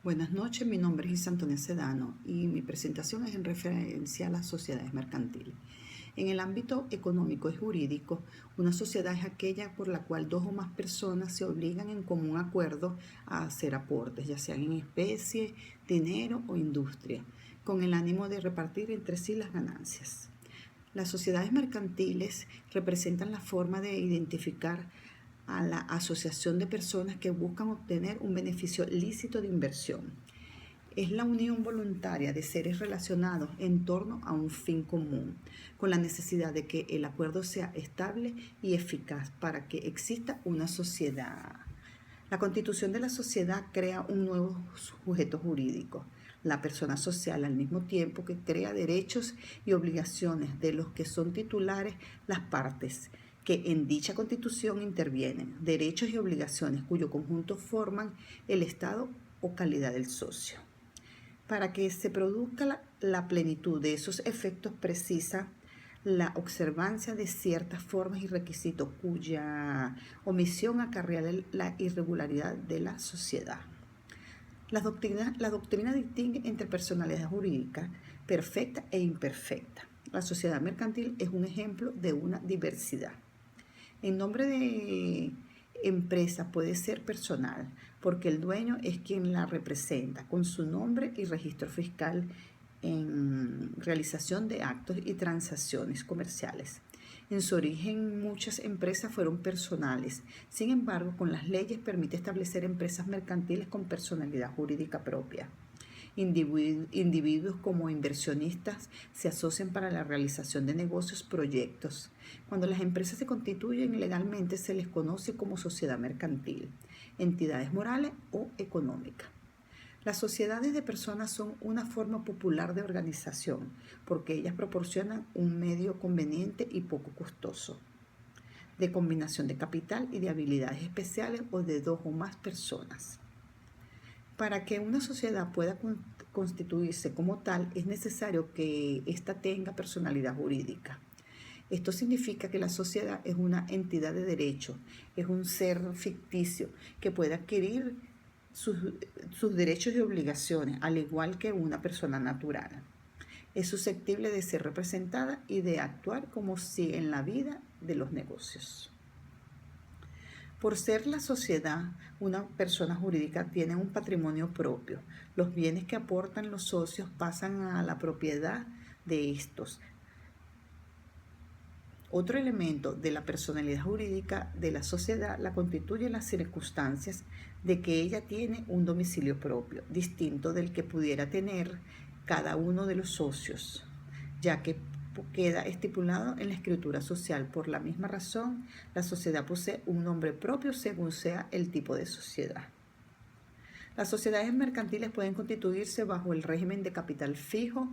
Buenas noches, mi nombre es Isa Antonia Sedano y mi presentación es en referencia a las sociedades mercantiles. En el ámbito económico y jurídico, una sociedad es aquella por la cual dos o más personas se obligan en común acuerdo a hacer aportes, ya sean en especie, dinero o industria, con el ánimo de repartir entre sí las ganancias. Las sociedades mercantiles representan la forma de identificar a la asociación de personas que buscan obtener un beneficio lícito de inversión. Es la unión voluntaria de seres relacionados en torno a un fin común, con la necesidad de que el acuerdo sea estable y eficaz para que exista una sociedad. La constitución de la sociedad crea un nuevo sujeto jurídico, la persona social, al mismo tiempo que crea derechos y obligaciones de los que son titulares las partes que en dicha constitución intervienen, derechos y obligaciones cuyo conjunto forman el estado o calidad del socio. Para que se produzca la plenitud de esos efectos precisa la observancia de ciertas formas y requisitos cuya omisión acarrea la irregularidad de la sociedad. La doctrina distingue entre personalidad jurídica perfecta e imperfecta. La sociedad mercantil es un ejemplo de una diversidad. El nombre de empresa puede ser personal, porque el dueño es quien la representa, con su nombre y registro fiscal en realización de actos y transacciones comerciales. En su origen, muchas empresas fueron personales. Sin embargo, con las leyes permite establecer empresas mercantiles con personalidad jurídica propia. Individuos como inversionistas se asocian para la realización de negocios, proyectos. Cuando las empresas se constituyen legalmente se les conoce como sociedad mercantil, entidades morales o económicas. Las sociedades de personas son una forma popular de organización porque ellas proporcionan un medio conveniente y poco costoso de combinación de capital y de habilidades especiales o de dos o más personas. Para que una sociedad pueda constituirse como tal, es necesario que ésta tenga personalidad jurídica. Esto significa que la sociedad es una entidad de derecho, es un ser ficticio que puede adquirir sus derechos y obligaciones, al igual que una persona natural. Es susceptible de ser representada y de actuar como si en la vida de los negocios. Por ser la sociedad una persona jurídica, tiene un patrimonio propio. Los bienes que aportan los socios pasan a la propiedad de estos. Otro elemento de la personalidad jurídica de la sociedad la constituyen las circunstancias de que ella tiene un domicilio propio, distinto del que pudiera tener cada uno de los socios, ya que queda estipulado en la escritura social. Por la misma razón, la sociedad posee un nombre propio según sea el tipo de sociedad. Las sociedades mercantiles pueden constituirse bajo el régimen de capital fijo,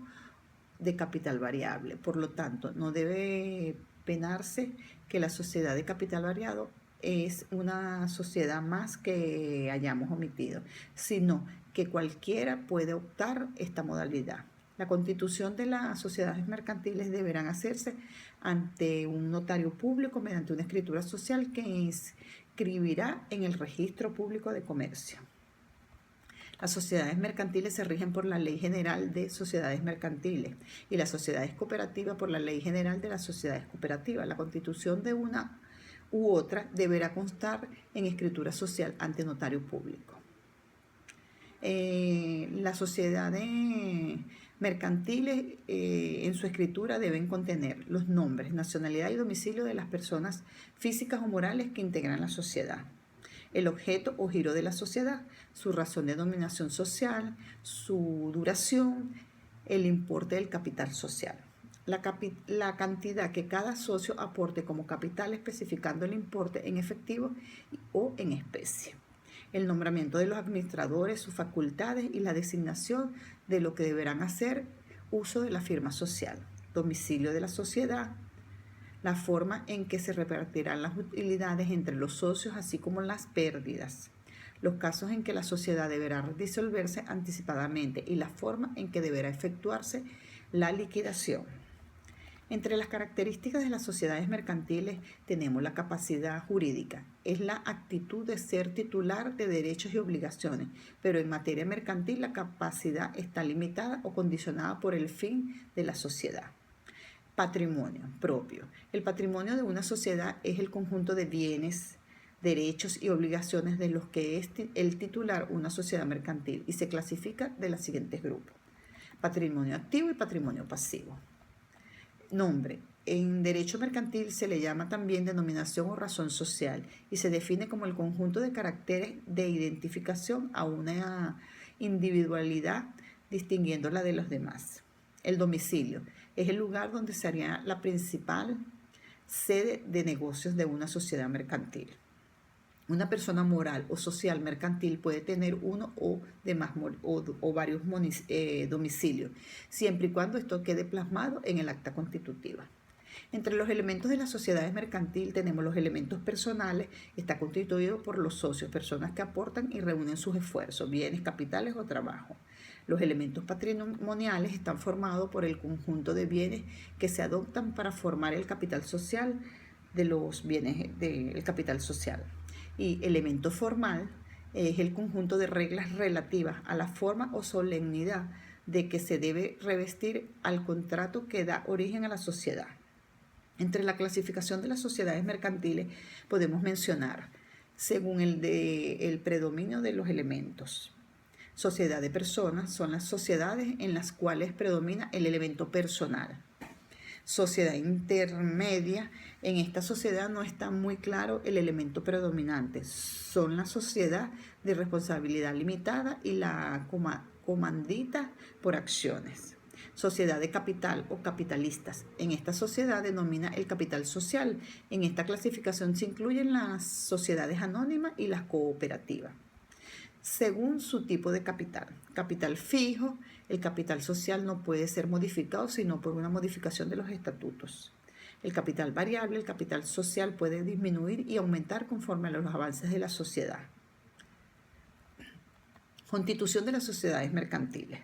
de capital variable. Por lo tanto, no debe penarse que la sociedad de capital variado es una sociedad más que hayamos omitido, sino que cualquiera puede optar esta modalidad. La constitución de las sociedades mercantiles deberán hacerse ante un notario público mediante una escritura social que inscribirá en el registro público de comercio. Las sociedades mercantiles se rigen por la Ley General de Sociedades Mercantiles y las sociedades cooperativas por la Ley General de las Sociedades Cooperativas. La constitución de una u otra deberá constar en escritura social ante notario público. Las sociedades mercantiles en su escritura deben contener los nombres, nacionalidad y domicilio de las personas físicas o morales que integran la sociedad, el objeto o giro de la sociedad, su razón de denominación social, su duración, el importe del capital social. La cantidad que cada socio aporte como capital, especificando el importe en efectivo o en especie. El nombramiento de los administradores, sus facultades y la designación de lo que deberán hacer uso de la firma social, domicilio de la sociedad, la forma en que se repartirán las utilidades entre los socios, así como las pérdidas, los casos en que la sociedad deberá disolverse anticipadamente y la forma en que deberá efectuarse la liquidación. Entre las características de las sociedades mercantiles tenemos la capacidad jurídica. Es la actitud de ser titular de derechos y obligaciones, pero en materia mercantil la capacidad está limitada o condicionada por el fin de la sociedad. Patrimonio propio. El patrimonio de una sociedad es el conjunto de bienes, derechos y obligaciones de los que es el titular una sociedad mercantil y se clasifica de los siguientes grupos: patrimonio activo y patrimonio pasivo. Nombre. En derecho mercantil se le llama también denominación o razón social y se define como el conjunto de caracteres de identificación a una individualidad distinguiéndola de los demás. El domicilio es el lugar donde se haría la principal sede de negocios de una sociedad mercantil. Una persona moral o social mercantil puede tener uno o varios domicilios, siempre y cuando esto quede plasmado en el acta constitutiva. Entre los elementos de las sociedades mercantiles tenemos los elementos personales. Está constituido por los socios, personas que aportan y reúnen sus esfuerzos, bienes, capitales o trabajo. Los elementos patrimoniales están formados por el conjunto de bienes que se adoptan para formar el capital social de los bienes del capital social. Y elemento formal es el conjunto de reglas relativas a la forma o solemnidad de que se debe revestir al contrato que da origen a la sociedad. Entre la clasificación de las sociedades mercantiles podemos mencionar, según el predominio de los elementos. Sociedad de personas son las sociedades en las cuales predomina el elemento personal. Sociedad intermedia, en esta sociedad no está muy claro el elemento predominante. Son la sociedad de responsabilidad limitada y la comandita por acciones. Sociedad de capital o capitalistas. En esta sociedad denomina el capital social. En esta clasificación se incluyen las sociedades anónimas y las cooperativas. Según su tipo de capital. Capital fijo, el capital social no puede ser modificado sino por una modificación de los estatutos. El capital variable, el capital social puede disminuir y aumentar conforme a los avances de la sociedad. Constitución de las sociedades mercantiles.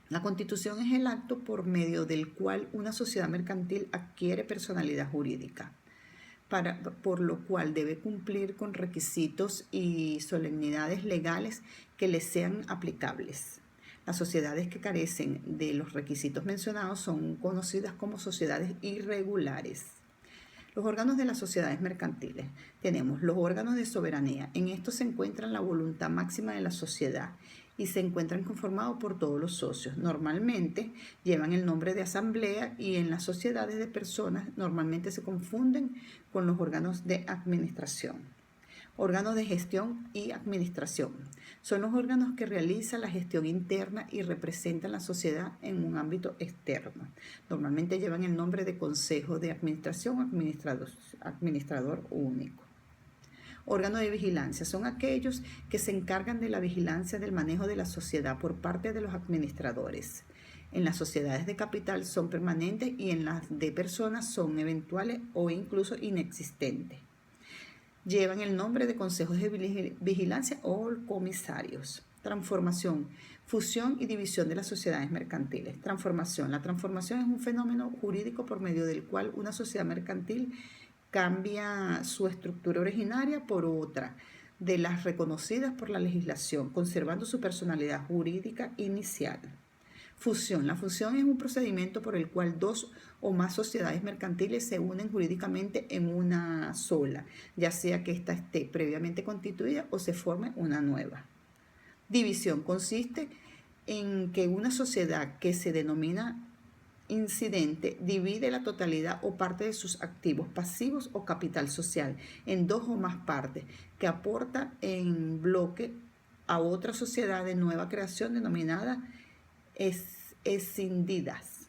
La constitución es el acto por medio del cual una sociedad mercantil adquiere personalidad jurídica, por lo cual debe cumplir con requisitos y solemnidades legales que le sean aplicables. Las sociedades que carecen de los requisitos mencionados son conocidas como sociedades irregulares. Los órganos de las sociedades mercantiles. Tenemos los órganos de soberanía. En estos se encuentra la voluntad máxima de la sociedad y se encuentran conformados por todos los socios. Normalmente llevan el nombre de asamblea y en las sociedades de personas normalmente se confunden con los órganos de administración. Órganos de gestión y administración. Son los órganos que realizan la gestión interna y representan la sociedad en un ámbito externo. Normalmente llevan el nombre de consejo de administración o administrador único. Órganos de vigilancia son aquellos que se encargan de la vigilancia del manejo de la sociedad por parte de los administradores. En las sociedades de capital son permanentes y en las de personas son eventuales o incluso inexistentes. Llevan el nombre de consejos de vigilancia o comisarios. Transformación, fusión y división de las sociedades mercantiles. Transformación. La transformación es un fenómeno jurídico por medio del cual una sociedad mercantil cambia su estructura originaria por otra de las reconocidas por la legislación, conservando su personalidad jurídica inicial. Fusión. La fusión es un procedimiento por el cual dos o más sociedades mercantiles se unen jurídicamente en una sola, ya sea que ésta esté previamente constituida o se forme una nueva. División consiste en que una sociedad que se denomina incidente divide la totalidad o parte de sus activos pasivos o capital social en dos o más partes que aporta en bloque a otra sociedad de nueva creación denominada escindidas.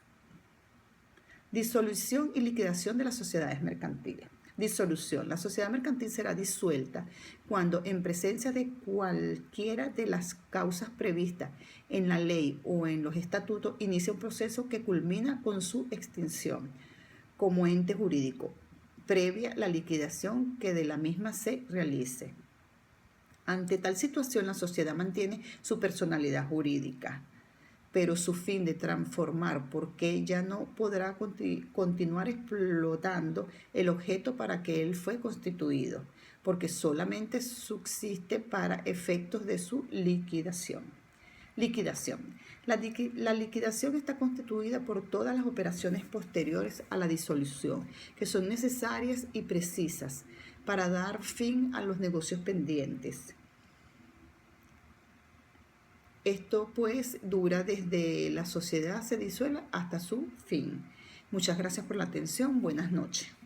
Disolución y liquidación de las sociedades mercantiles. Disolución. La sociedad mercantil será disuelta cuando, en presencia de cualquiera de las causas previstas en la ley o en los estatutos, inicia un proceso que culmina con su extinción como ente jurídico, previa la liquidación que de la misma se realice. Ante tal situación, la sociedad mantiene su personalidad jurídica. pero su fin de transformar, porque ya no podrá continuar explotando el objeto para que él fue constituido, porque solamente subsiste para efectos de su liquidación. Liquidación. La liquidación está constituida por todas las operaciones posteriores a la disolución, que son necesarias y precisas para dar fin a los negocios pendientes. Esto pues dura desde la sociedad se disuelve hasta su fin. Muchas gracias por la atención. Buenas noches.